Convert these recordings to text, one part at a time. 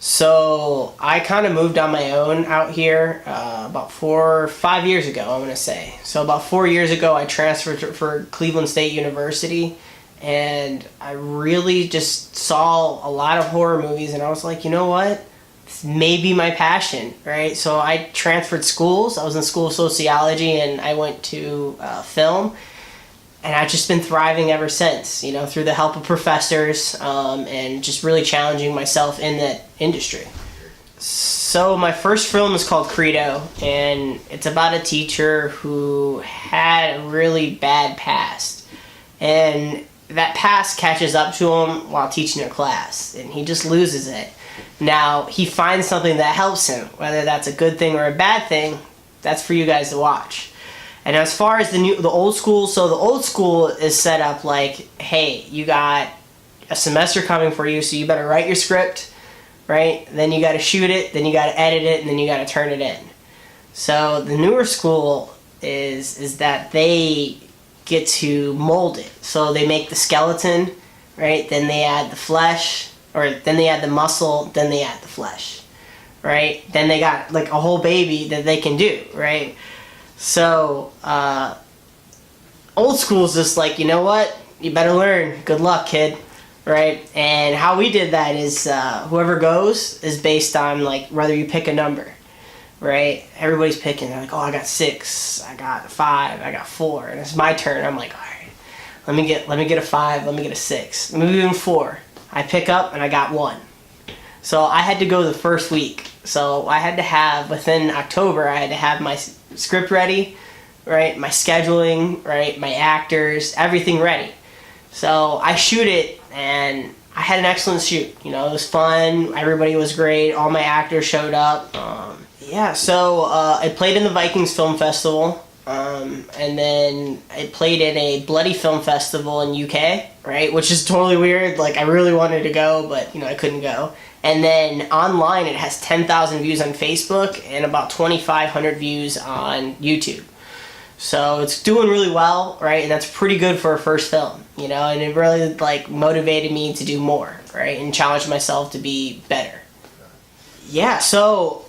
So I kind of moved on my own out here about 5 years ago, I'm going to say. So about 4 years ago, I transferred for Cleveland State University, and I really just saw a lot of horror movies, and I was like, you know what? This may be my passion, right? So I transferred schools. I was in school of sociology, and I went to film. And I've just been thriving ever since, through the help of professors and just really challenging myself in that industry. So my first film is called Credo, and it's about a teacher who had a really bad past. And that past catches up to him while teaching a class, and he just loses it. Now, he finds something that helps him, whether that's a good thing or a bad thing, that's for you guys to watch. And as far as the old school, so the old school is set up like, hey, you got a semester coming for you, so you better write your script, right? Then you got to shoot it, then you got to edit it, and then you got to turn it in. So the newer school is that they get to mold it. So they make the skeleton, right? Then they add the flesh, or then they add the muscle, then they add the flesh, right? Then they got like a whole baby that they can do, right? So, old school is just like, you know what? You better learn. Good luck, kid. Right? And how we did that is whoever goes is based on, like, whether you pick a number. Right? Everybody's picking. They're like, oh, I got 6. I got 5. I got 4. And it's my turn. I'm like, all right. Let me get a 5. Let me get a 6. Let me even 4. I pick up and I got 1. So I had to go the first week. So I had to have, within October, I had to have my script ready, right? My scheduling, right? My actors, everything ready. So I shoot it, and I had an excellent shoot. It was fun. Everybody was great. All my actors showed up. So I played in the Vikings Film Festival, and then I played in a Bloody Film Festival in UK, right? Which is totally weird. Like, I really wanted to go, but, I couldn't go. And then online, it has 10,000 views on Facebook and about 2,500 views on YouTube. So it's doing really well, right? And that's pretty good for a first film, and it really motivated me to do more, right? And challenge myself to be better. Yeah, so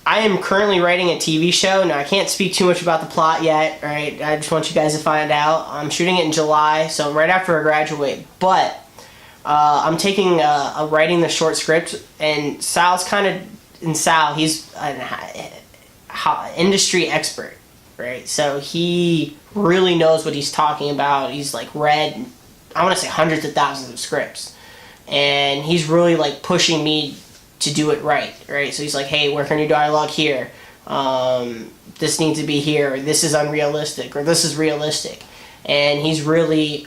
I am currently writing a TV show. Now, I can't speak too much about the plot yet, right? I just want you guys to find out. I'm shooting it in July, so right after I graduate. But I'm taking writing the short script, and Sal's he's an industry expert, right? So he really knows what he's talking about. He's read, I want to say, hundreds of thousands of scripts, and he's really pushing me to do it right? So he's like, hey, work on your dialogue here. This needs to be here. Or this is unrealistic, or this is realistic. And he's really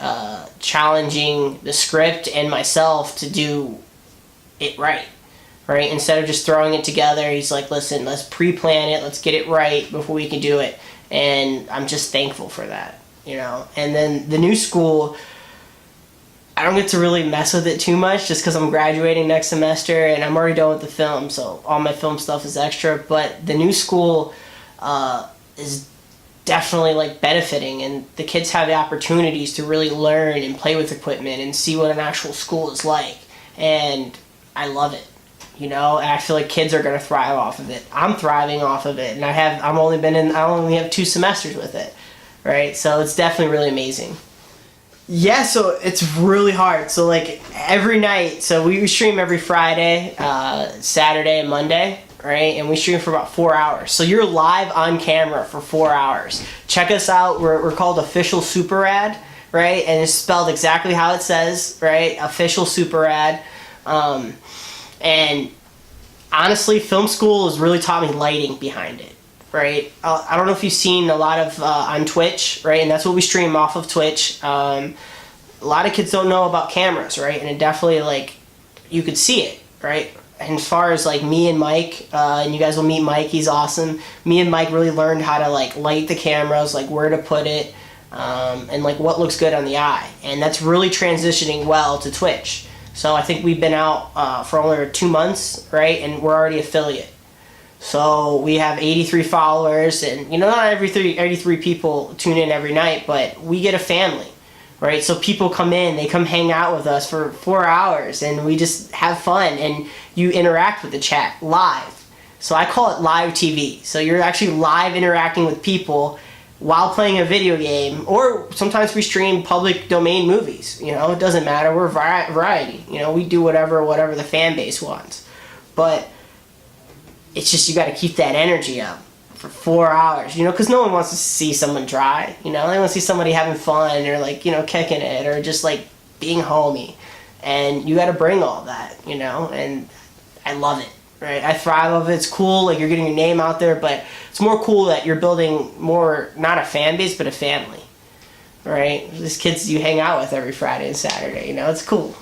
challenging the script and myself to do it right? Instead of just throwing it together, he's like, listen, let's pre-plan it, let's get it right before we can do it. And I'm just thankful for that, And then the new school, I don't get to really mess with it too much just because I'm graduating next semester and I'm already done with the film, so all my film stuff is extra. But the new school is definitely benefiting, and the kids have the opportunities to really learn and play with equipment and see what an actual school is like, and I love it, and I feel like kids are going to thrive off of it. I'm thriving off of it, and I only have 2 semesters with it, right? So it's definitely really amazing. Yeah, so it's really hard. So every night, so we stream every Friday, Saturday, and Monday, right? And we stream for about 4 hours. So you're live on camera for 4 hours. Check us out. We're called Official Super Rad, right? And it's spelled exactly how it says, right? Official Super Rad. And honestly, film school has really taught me lighting behind it, right? I don't know if you've seen a lot of on Twitch, right? And that's what we stream off of Twitch. A lot of kids don't know about cameras, right? And it definitely, you could see it, right? And as far as me and Mike, and you guys will meet Mike, he's awesome. Me and Mike really learned how to light the cameras, where to put it, and what looks good on the eye. And that's really transitioning well to Twitch. So I think we've been out for only 2 months, right? And we're already affiliate. So we have 83 followers, and not every 83 people tune in every night, but we get a family, right? So people come in, they come hang out with us for 4 hours, and we just have fun, and you interact with the chat live. So I call it live TV. So you're actually live interacting with people while playing a video game, or sometimes we stream public domain movies. You know, it doesn't matter. We're variety. You know, we do whatever the fan base wants. But it's just you got to keep that energy up for 4 hours, you know, because no one wants to see someone dry. You know, they want to see somebody having fun or like, you know, kicking it or just like being homey. And you got to bring all that, you know, and I love it. Right, I thrive of it. It's cool, like you're getting your name out there, but it's more cool that you're building more, not a fan base, but a family. Right, these kids you hang out with every Friday and Saturday. You know, it's cool.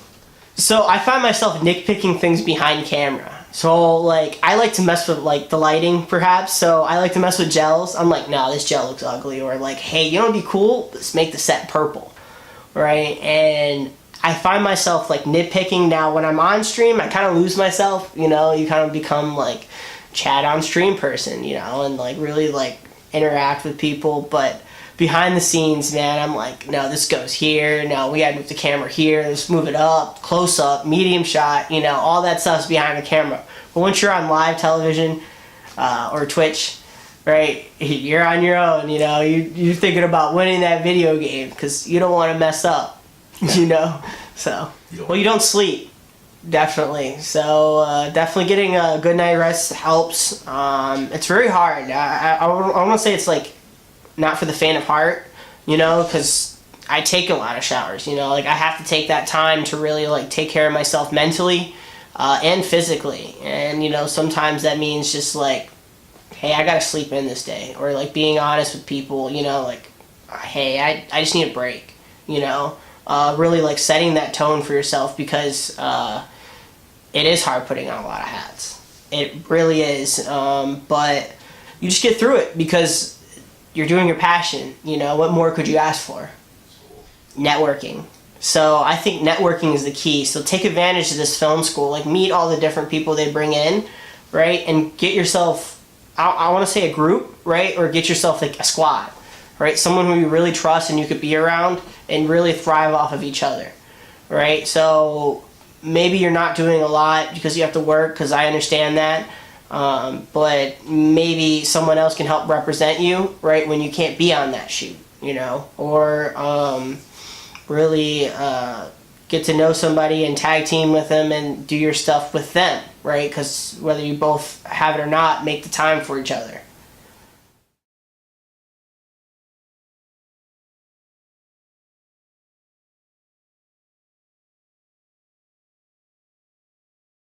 So I find myself nitpicking things behind camera. So like I like to mess with like the lighting, perhaps. So I like to mess with gels. I'm like, no, this gel looks ugly, or like, hey, you know what'd be cool? Let's make the set purple, right? And I find myself like nitpicking now when I'm on stream. I kind of lose myself, you know. You kind of become like Chad on stream person, you know, and like really like interact with people. But behind the scenes, man, I'm like, no, this goes here. No, we gotta move the camera here. Let's move it up, close up, medium shot. You know, all that stuff's behind the camera. But once you're on live television or Twitch, right, you're on your own. You know, you're thinking about winning that video game because you don't want to mess up. You know, so well, you don't sleep, definitely. So definitely getting a good night rest helps. It's very hard. I want to say it's like not for the faint of heart, you know, because I take a lot of showers. You know, like I have to take that time to really like take care of myself mentally and physically. And you know, sometimes that means just like, hey, I gotta sleep in this day, or like being honest with people. You know, like, hey, I just need a break. You know. Really like setting that tone for yourself, because it is hard putting on a lot of hats. It really is. But you just get through it because you're doing your passion. You know, what more could you ask for? Networking. So I think networking is the key. So take advantage of this film school. Like meet all the different people they bring in, right? And get yourself, I want to say a group, right? Or get yourself like a squad. Right, someone who you really trust and you could be around and really thrive off of each other, right? So maybe you're not doing a lot because you have to work, because I understand that, but maybe someone else can help represent you, right, when you can't be on that shoot, you know, or really get to know somebody and tag team with them and do your stuff with them, right? Because whether you both have it or not, make the time for each other.